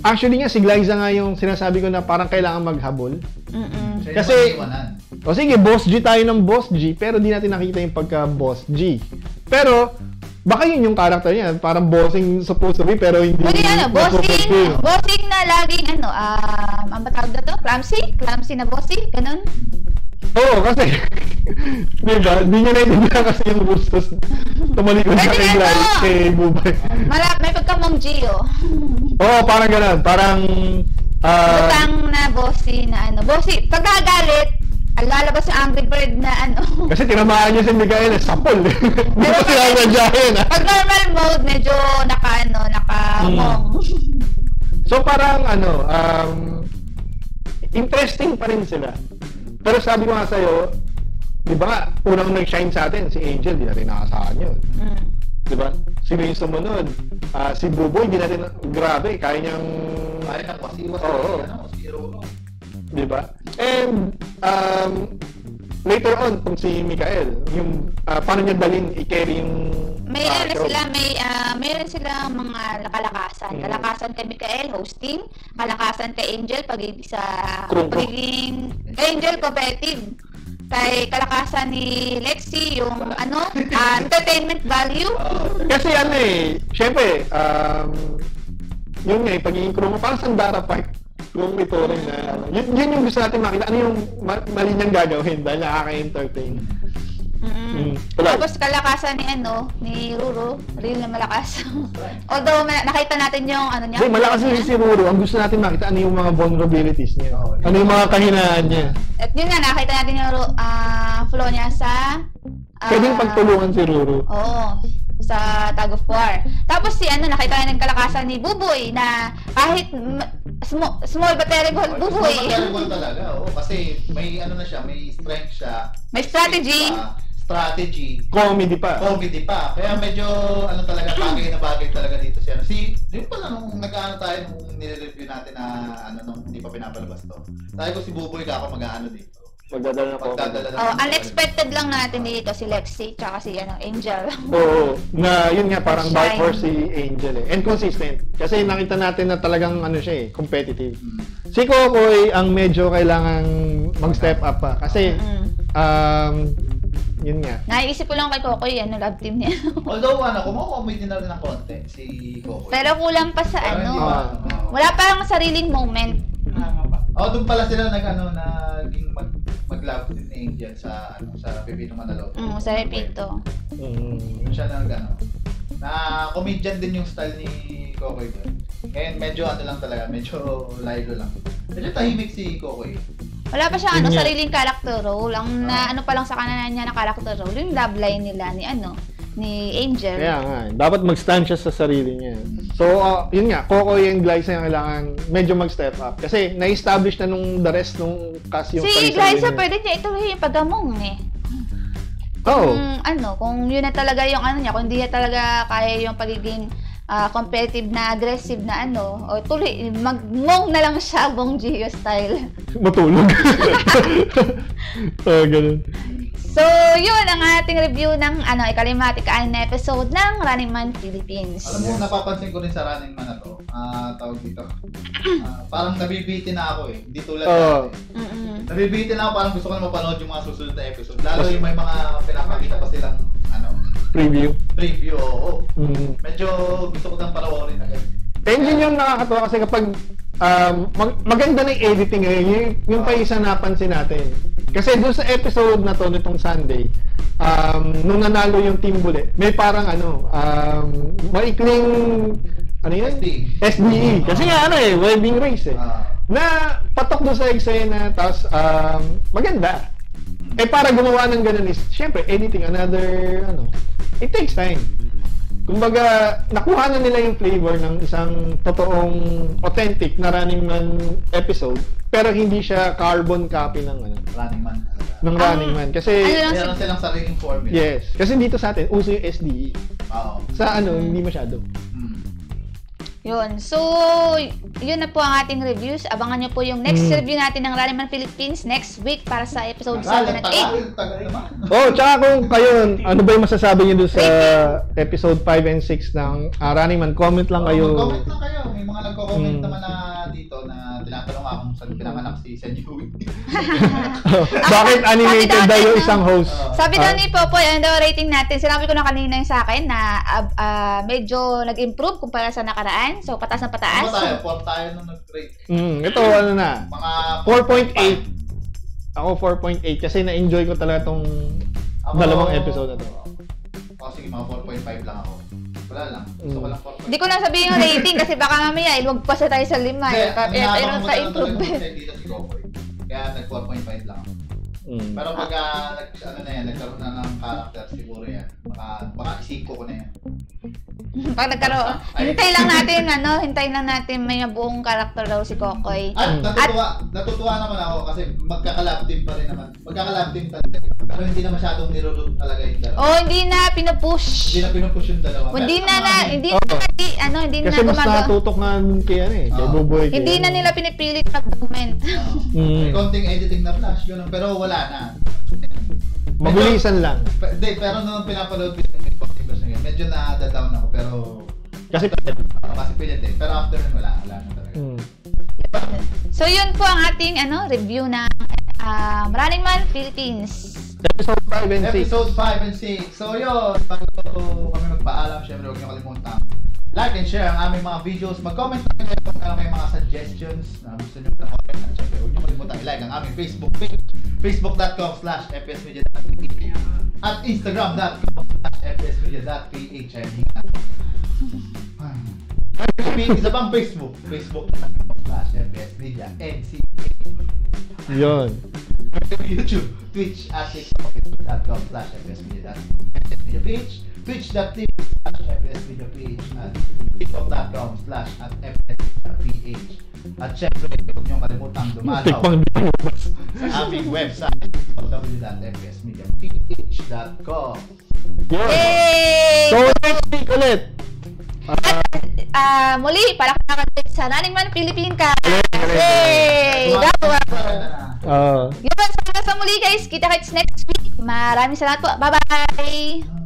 Actually nga, si Glyza nga yung sinasabi ko na parang kailangan maghabol. Kasi, sige, Boss G tayo ng Boss G, pero di natin nakita yung pagka-Boss G. Pero, baka yun yung character niya, parang bossing supposed to be, pero hindi. Bossing na laging ang batawag na to? Clumsy na bossing, ganun. Oo, kasi, diba, di niya naintindihan kasi yung gustos tumalikod sa kay Bubay. May pagka-Mong Gio. Oo, parang gano'n, parang butang na bossy na bossy, pagkagalit, lalabas yung Angry Bird na kasi tinamaan niya si Mikael, sapol. Hindi pa sinasadyahin. Pag normal mode, medyo naka-mong. So parang interesting pa rin sila. Pero sabi ko nga sa'yo, di ba nga, unang nag-shine sa atin, si Angel, di natin nakasahan yun. Di ba? Sino yung sumunod? Si Buboy, di natin, grabe, kaya niyang... Kaya na pasiwas. Di ba? And, later on, kung si Mikael, yung, paano niya dalhin, i-carry yung... Mayroon silang mga kalakasan. Kalakasan kay Mikael, hosting. Kalakasan kay Angel, pagiging Angel, competitive. Kay kalakasan ni Lexi, yung entertainment value. Kasi syempre, yun nga, pagiging crew mo, parang Sandara Park. Kung ito rin na, yun yung gusto natin makita. Ano yung mali niyang gagawin dahil nakaka-entertain. Tapos kalakasan ni Ruru, real na malakas. Although nakita natin yung niya. Malakas si Ruru. Ang gusto natin makita ano yung mga vulnerabilities niya. Ano yung mga kahinaan niya. At yun nga, nakita natin yung flow niya sa pwedeng pagtulungan si Ruru. Oo. Sa Tag of War. Tapos nakita natin yung kalakasan ni Buboy na kahit small but terrible Buboy. Small but terrible talaga, kasi may na siya, may strength siya. May strategy. Comedy pa. Kaya medyo talaga bagay talaga dito siya. Yung pala nung tayo nung nire-review natin na nung hindi pa pinapalabas to. Sabi ko si Buboy ako dito. Magdadala ng unexpected lang natin dito si Lexi tsaka si Angel. Oo. Na yun nga parang dark horse si Angel eh. And consistent. Kasi nakita natin na talagang siya competitive. Si Kokoy ang medyo kailangang mag-step up pa. Kasi yun nga. Naiisip ko lang kay Kokoy, love team niya. Although, kumakomedy na rin ng konti si Kokoy. Pero kulang pa sa wala parang sariling moment. Doon pala sila naging mag-love din ni Angel sa Pepito Manalo. Sa Pepito. Siya na comedian din yung style ni Kokoy doon. Ngayon medyo lang talaga, medyo live lang. Medyo tahimik si Kokoy. Wala pa siya sariling character role. Ang pa lang sa kanan niya na character role, yung love line nila ni Angel. Kaya nga, dapat mag-stand siya sa sarili niya. So, yun nga, Kokoy and Glyza yung kailangan medyo mag-step up. Kasi na-establish na nung the rest nung cast yung si Glyza, pwede niya ituloy yung pag-among kung yun na talaga yung niya, kung hindi niya talaga kaya yung pagiging competitive na aggressive na o tuloy, mag-mong na lang siya, Bong Gio style. Matulog. Ganun. So, yun ang ating review ng ikalimatika na episode ng Running Man Philippines. Alam mo, napapansin ko rin sa Running Man na to, tawag dito, parang nabibitin na ako Hindi tulad nabibitin na ako, parang gusto ko na mapanood yung mga susunod na episode. Lalo yung may mga pinapakita pa silang, preview, oo. Medyo gusto ko nang panoorin agad. And yun yung nakakatuwa kasi kapag maganda na yung editing ngayon, yung pa isa napansin natin. Kasi doon sa episode na to nitong Sunday, nung nanalo yung Team Bullet, may parang maikling SDE. Kasi nga webbing race na patok doon sa eksena, tapos maganda. Para gumawa ng ganun is, syempre, editing, it takes time. Kumbaga, nakuha na nila yung flavor ng isang totoong authentic na Running Man episode, pero hindi siya carbon copy ng Running Man. Ng Running Man. Kasi meron silang sariling formula. yes, kasi dito sa atin uso yung SDE. Oo. Sa hindi masyado. Yun. So, yun na po ang ating reviews. Abangan nyo po yung next review natin ng Running Man Philippines next week para sa episode 7 at 8. Tagal naman. Oh, tsaka kung kayo, ano ba yung masasabi niyo doon sa episode 5 and 6 ng Running Man? Comment lang kayo. Comment lang kayo. May mga nagko-comment naman na dito na tinatanong ako kung saan pinanganak si Senjuwi. Bakit animated daw yung isang host? Sabi daw ni Popoy, ano daw rating natin? Sinabi ko na kanina yung sa akin na medyo nag-improve kumpara sa nakaraan. So, pataas na pataas. Ano tayo? 4 tayo nung nag-rate. Ito, ano na? Mga 4.8. Ako 4.8 kasi na-enjoy ko talaga tong dalawang episode na to. Sige, mga 4.5 lang ako. Wala lang. Gusto ko lang 4.5. Hindi ko na sabihin yung rating kasi baka mamaya ilwag pa sa tayo sa 5. Ang Pa-improve. dito si Kokoy. Kaya nag 4.5 lang ako. Pero pag nagkaroon na ng character siguro yan. Baka isiko ko na yan. Pag nagkaroon, hintayin lang natin may buong karakter daw si Kokoy. At natutuwa naman ako kasi magkakalab team pa rin naman. Magkakalab team talaga. Pero hindi na masyadong nirurut talaga yung dalawa. Oh, hindi na pinupush. Hindi na pinupush yung dalawa. Hindi na kasi mas natutok nga kay kay Buboy. Hindi na nila pinipilit mag-comment. May konting editing na flash, gano'n. Pero wala na. Mabilisan lang. Pero nung pinapaload ko yung konting flash na yun, medyo na-down ako. Pero kasi pilit eh. Pero after nun, wala na talaga. So yun po ang ating review ng Running Man Philippines. Episode 5 and 6. Episode 5 and 6. So yun, bago kami magpaalam, syempre huwag niyo kalimutan like and share ang aming mga videos. Mag-comment na kayo kung ano kayong mga suggestions na gusto niyo panoorin. At syempre huwag niyo kalimutan i-like ang aming Facebook page, facebook.com/fpsmedia.ph at instagram.com/fpsmedia.ph. Isa pang Facebook, facebook.com/fpsmedia.nc. Yun. YouTube, Twitch at tiktok.com/fpsmedia.ph, twitch.tv/fpsmedia.ph at tiktok.com/fpsmedia.ph. At syempre, huwag niyong kalimutang dumalaw sa aming website www.fpsmedia.ph.com. Yay! So, next week ulit. Muli, palakpakan sa Running Man Philippines ka. Yay! Yun, sa muli guys. Kita-kits next week. Maraming salamat po. Bye-bye!